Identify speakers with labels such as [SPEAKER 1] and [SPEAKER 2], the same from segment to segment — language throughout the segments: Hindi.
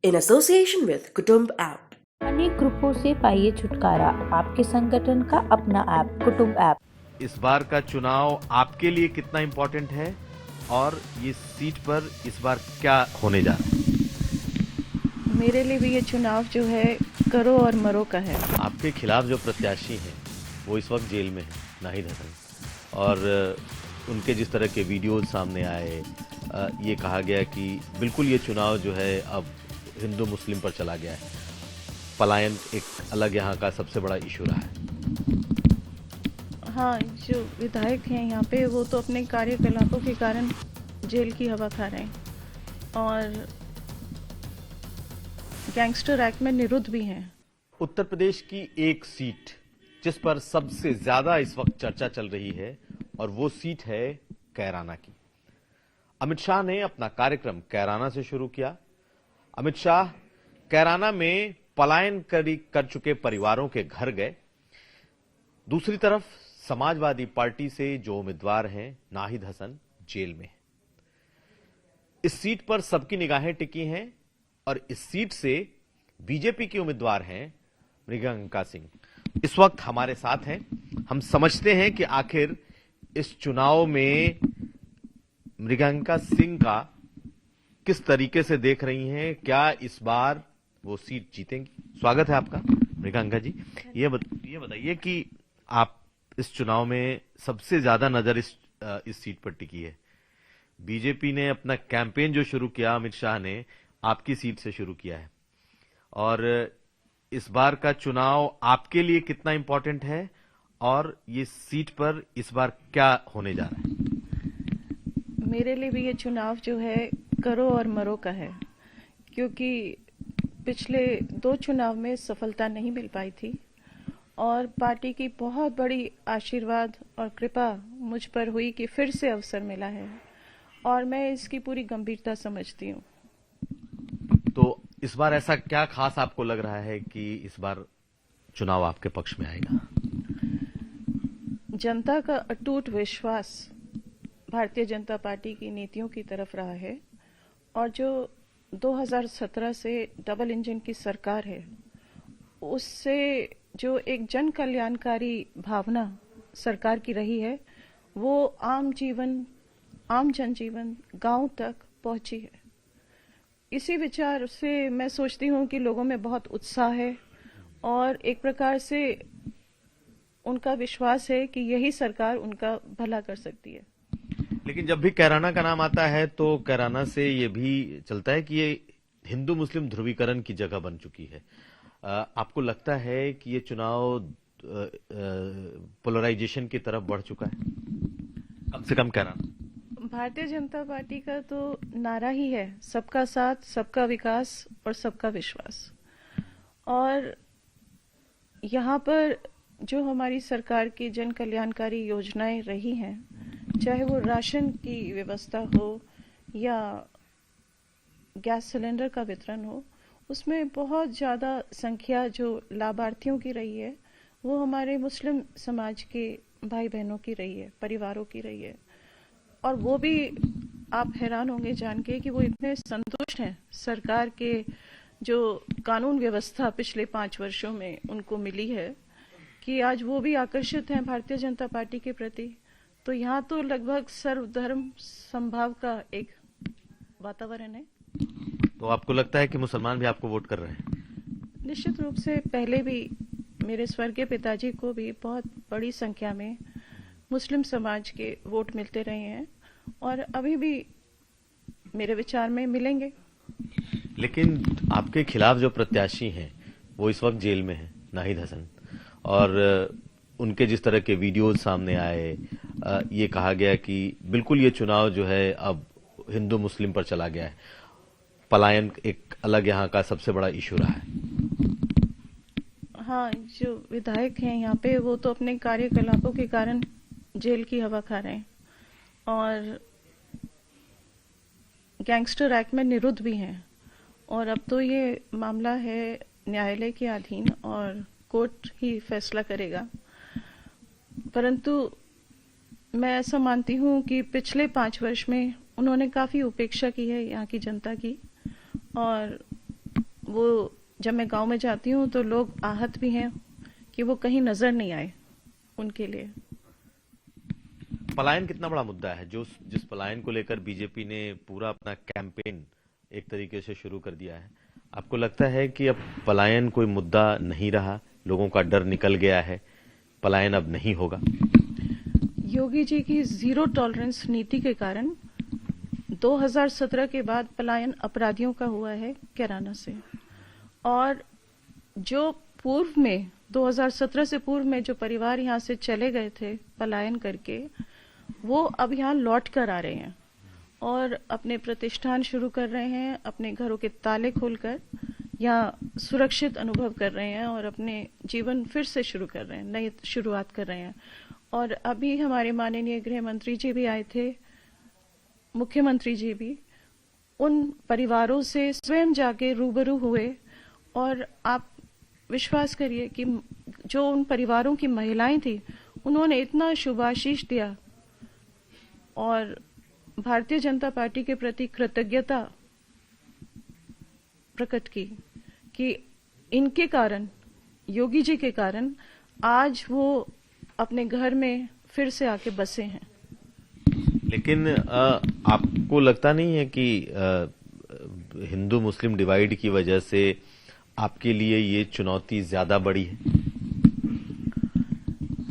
[SPEAKER 1] in association with Kutumb app.
[SPEAKER 2] अनेक ग्रुपों से पाइए छुटकारा। आपके संगठन का अपना ऐप कुटुंब ऐप।
[SPEAKER 3] इस बार का चुनाव आपके लिए कितना इम्पोर्टेंट है और ये सीट पर इस बार क्या होने जा रहा है?
[SPEAKER 4] मेरे लिए भी ये चुनाव जो है करो और मरो का है।
[SPEAKER 3] आपके खिलाफ जो प्रत्याशी हैं वो इस वक्त जेल में है, नाहिद हसन, और उनके जिस तरह के वीडियोज सामने आए, ये कहा गया कि बिल्कुल ये चुनाव जो है अब हिंदू मुस्लिम पर चला गया है। पलायन एक अलग यहाँ का सबसे बड़ा इशू रहा है।
[SPEAKER 4] हाँ, जो विधायक हैं यहाँ पे वो तो अपने कार्यकलापों के कारण जेल की हवा खा रहे हैं और गैंगस्टर एक्ट में निरुद्ध भी हैं।
[SPEAKER 3] उत्तर प्रदेश की एक सीट जिस पर सबसे ज्यादा इस वक्त चर्चा चल रही है और वो सीट है कैराना की। अमित शाह ने अपना कार्यक्रम कैराना से शुरू किया। अमित शाह कैराना में पलायन कर चुके परिवारों के घर गए। दूसरी तरफ समाजवादी पार्टी से जो उम्मीदवार हैं नाहिद हसन जेल में। इस सीट पर सबकी निगाहें टिकी हैं और इस सीट से बीजेपी के उम्मीदवार हैं मृगांका सिंह। इस वक्त हमारे साथ हैं। हम समझते हैं कि आखिर इस चुनाव में मृगांका सिंह का किस तरीके से देख रही हैं, क्या इस बार वो सीट जीतेंगी। स्वागत है आपका मृगांका जी। ये बताइए कि आप इस चुनाव में सबसे ज्यादा नजर इस सीट पर टिकी है। बीजेपी ने अपना कैंपेन जो शुरू किया, अमित शाह ने आपकी सीट से शुरू किया है, और इस बार का चुनाव आपके लिए कितना इंपॉर्टेंट है और ये सीट पर इस बार क्या होने जा रहा है?
[SPEAKER 4] मेरे लिए भी ये चुनाव जो है करो और मरो का है, क्योंकि पिछले 2 चुनाव में सफलता नहीं मिल पाई थी और पार्टी की बहुत बड़ी आशीर्वाद और कृपा मुझ पर हुई कि फिर से अवसर मिला है और मैं इसकी पूरी गंभीरता समझती हूँ।
[SPEAKER 3] तो इस बार ऐसा क्या खास आपको लग रहा है कि इस बार चुनाव आपके पक्ष में आएगा?
[SPEAKER 4] जनता का अटूट विश्वास भारतीय जनता पार्टी की नीतियों की तरफ रहा है और जो 2017 से डबल इंजन की सरकार है उससे जो एक जन कल्याणकारी भावना सरकार की रही है वो आम जनजीवन गांव तक पहुंची है। इसी विचार से मैं सोचती हूं कि लोगों में बहुत उत्साह है और एक प्रकार से उनका विश्वास है कि यही सरकार उनका भला कर सकती है।
[SPEAKER 3] लेकिन जब भी कैराना का नाम आता है तो कैराना से ये भी चलता है कि ये हिंदू मुस्लिम ध्रुवीकरण की जगह बन चुकी है। आपको लगता है कि ये चुनाव पोलराइजेशन की तरफ बढ़ चुका है? कम से कम कैराना।
[SPEAKER 4] भारतीय जनता पार्टी का तो नारा ही है सबका साथ, सबका विकास और सबका विश्वास। और यहाँ पर जो हमारी सरकार की जन कल्याणकारी योजनाएं रही हैं, चाहे वो राशन की व्यवस्था हो या गैस सिलेंडर का वितरण हो, उसमें बहुत ज़्यादा संख्या जो लाभार्थियों की रही है वो हमारे मुस्लिम समाज के भाई बहनों की रही है, परिवारों की रही है। और वो भी आप हैरान होंगे जान के कि वो इतने संतुष्ट हैं सरकार के जो कानून व्यवस्था पिछले 5 वर्षों में उनको मिली है कि आज वो भी आकर्षित हैं भारतीय जनता पार्टी के प्रति। तो यहाँ तो लगभग सर्वधर्म समभाव का एक वातावरण है।
[SPEAKER 3] तो आपको लगता है कि मुसलमान भी आपको वोट कर रहे हैं?
[SPEAKER 4] निश्चित रूप से पहले भी मेरे स्वर्गीय पिताजी को भी बहुत बड़ी संख्या में मुस्लिम समाज के वोट मिलते रहे हैं और अभी भी मेरे विचार में मिलेंगे।
[SPEAKER 3] लेकिन आपके खिलाफ जो प्रत्याशी हैं वो इस वक्त जेल में है, नाहिद हसन, और उनके जिस तरह के वीडियोज सामने आए, ये कहा गया कि बिल्कुल ये चुनाव जो है अब हिंदू मुस्लिम पर चला गया है। पलायन एक अलग यहाँ का सबसे बड़ा इशू रहा है।
[SPEAKER 4] हाँ, जो विधायक हैं यहाँ पे वो तो अपने कार्यकलापों के कारण जेल की हवा खा रहे हैं और गैंगस्टर एक्ट में निरुद्ध भी हैं और अब तो ये मामला है न्यायालय के अधीन और कोर्ट ही फैसला करेगा। परंतु मैं ऐसा मानती हूँ कि पिछले 5 वर्ष में उन्होंने काफी उपेक्षा की है यहाँ की जनता की और वो जब मैं गांव में जाती हूँ तो लोग आहत भी हैं कि वो कहीं नजर नहीं आए उनके लिए।
[SPEAKER 3] पलायन कितना बड़ा मुद्दा है, जो जिस पलायन को लेकर बीजेपी ने पूरा अपना कैंपेन एक तरीके से शुरू कर दिया है, आपको लगता है कि अब पलायन कोई मुद्दा नहीं रहा, लोगों का डर निकल गया है, पलायन अब नहीं होगा?
[SPEAKER 4] योगी जी की जीरो टॉलरेंस नीति के कारण 2017 के बाद पलायन अपराधियों का हुआ है कैराना से। और जो पूर्व में 2017 से पूर्व में जो परिवार यहाँ से चले गए थे पलायन करके, वो अब यहाँ लौट कर आ रहे हैं और अपने प्रतिष्ठान शुरू कर रहे हैं, अपने घरों के ताले खोलकर यहाँ सुरक्षित अनुभव कर रहे हैं और अपने जीवन फिर से शुरू कर रहे हैं, नई शुरुआत कर रहे हैं। और अभी हमारे माननीय गृह मंत्री जी भी आए थे, मुख्यमंत्री जी भी उन परिवारों से स्वयं जाके रूबरू हुए और आप विश्वास करिए कि जो उन परिवारों की महिलाएं थी उन्होंने इतना शुभाशीष दिया और भारतीय जनता पार्टी के प्रति कृतज्ञता प्रकट की कि इनके कारण, योगी जी के कारण आज वो अपने घर में फिर से आके बसे हैं।
[SPEAKER 3] लेकिन आपको लगता नहीं है कि हिंदू मुस्लिम डिवाइड की वजह से आपके लिए ये चुनौती ज्यादा बड़ी है?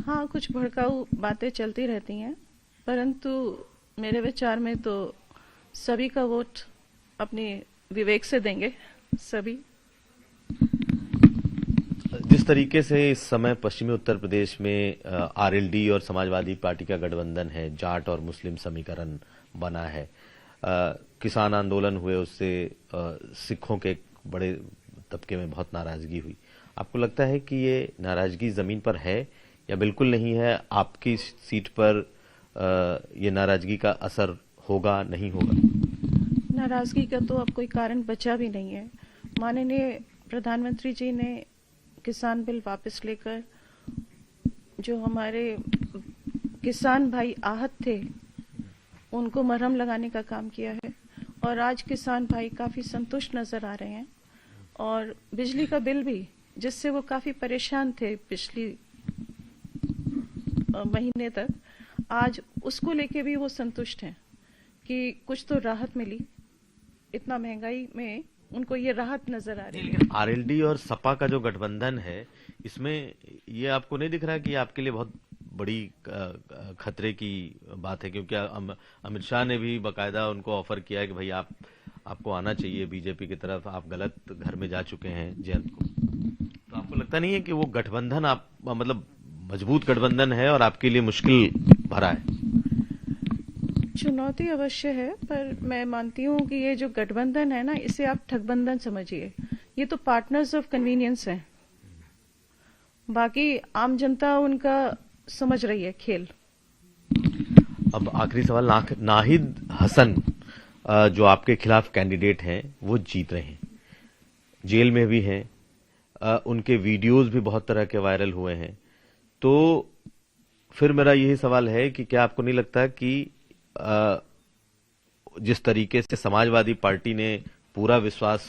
[SPEAKER 4] हाँ, कुछ भड़काऊ बातें चलती रहती हैं, परंतु मेरे विचार में तो सभी का वोट अपने विवेक से देंगे सभी।
[SPEAKER 3] जिस तरीके से इस समय पश्चिमी उत्तर प्रदेश में आरएलडी और समाजवादी पार्टी का गठबंधन है, जाट और मुस्लिम समीकरण बना है, किसान आंदोलन हुए, उससे सिखों के एक बड़े तबके में बहुत नाराजगी हुई। आपको लगता है कि ये नाराजगी जमीन पर है या बिल्कुल नहीं है? आपकी सीट पर ये नाराजगी का असर होगा, नहीं होगा?
[SPEAKER 4] नाराजगी का तो अब कोई कारण बचा भी नहीं है। माननीय प्रधानमंत्री जी ने किसान बिल वापस लेकर जो हमारे किसान भाई आहत थे उनको मरहम लगाने का काम किया है और आज किसान भाई काफी संतुष्ट नजर आ रहे हैं। और बिजली का बिल भी, जिससे वो काफी परेशान थे पिछली महीने तक, आज उसको लेके भी वो संतुष्ट हैं कि कुछ तो राहत मिली। इतना महंगाई में उनको ये राहत नजर आ रही है।
[SPEAKER 3] लेकिन आरएलडी और सपा का जो गठबंधन है, इसमें ये आपको नहीं दिख रहा कि आपके लिए बहुत बड़ी खतरे की बात है? क्योंकि अमित शाह ने भी बकायदा उनको ऑफर किया है कि भाई आपको आना चाहिए बीजेपी की तरफ, आप गलत घर में जा चुके हैं जयंत को। तो आपको लगता नहीं है कि वो गठबंधन आप मतलब मजबूत गठबंधन है और आपके लिए मुश्किल भरा है?
[SPEAKER 4] चुनौती अवश्य है, पर मैं मानती हूँ कि ये जो गठबंधन है ना, इसे आप ठगबंधन समझिए। ये तो पार्टनर्स ऑफ कन्वीनियंस हैं, बाकी आम जनता उनका समझ रही है खेल।
[SPEAKER 3] अब आखिरी सवाल, नाहिद हसन जो आपके खिलाफ कैंडिडेट हैं वो जीत रहे हैं, जेल में भी हैं, उनके वीडियोस भी बहुत तरह के वायरल हुए हैं। तो फिर मेरा यही सवाल है कि क्या आपको नहीं लगता कि जिस तरीके से समाजवादी पार्टी ने पूरा विश्वास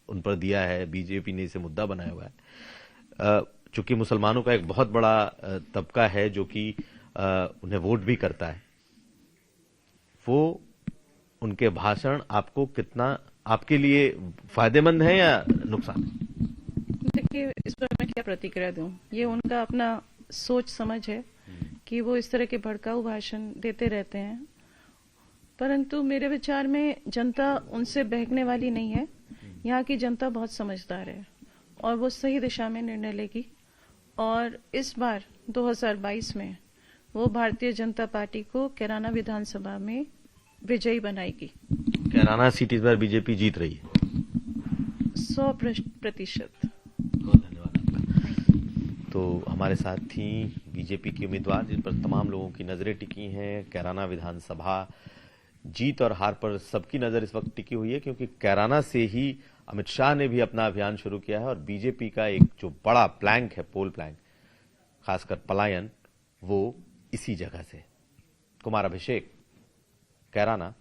[SPEAKER 3] उन पर दिया है, बीजेपी ने इसे मुद्दा बनाया हुआ है, चूंकि मुसलमानों का एक बहुत बड़ा तबका है जो कि उन्हें वोट भी करता है, वो उनके भाषण आपको कितना, आपके लिए फायदेमंद है या नुकसान?
[SPEAKER 4] देखिए, इस पर मैं क्या प्रतिक्रिया दूं? ये उनका अपना सोच समझ है कि वो इस तरह के भड़काऊ भाषण देते रहते हैं, परंतु मेरे विचार में जनता उनसे बहकने वाली नहीं है। यहाँ की जनता बहुत समझदार है और वो सही दिशा में निर्णय लेगी और इस बार 2022 में वो भारतीय जनता पार्टी को कैराना विधानसभा में विजयी बनाएगी।
[SPEAKER 3] कैराना सीट इस बार बीजेपी जीत रही है
[SPEAKER 4] 100%।
[SPEAKER 3] बहुत धन्यवाद आपका। तो हमारे साथ थी बीजेपी की उम्मीदवार जिन पर तमाम लोगों की नजरें टिकी हैं। कैराना विधानसभा जीत और हार पर सबकी नजर इस वक्त टिकी हुई है, क्योंकि कैराना से ही अमित शाह ने भी अपना अभियान शुरू किया है और बीजेपी का एक जो बड़ा प्लैंक है, पोल प्लैंक, खासकर पलायन, वो इसी जगह से। कुमार अभिषेक, कैराना।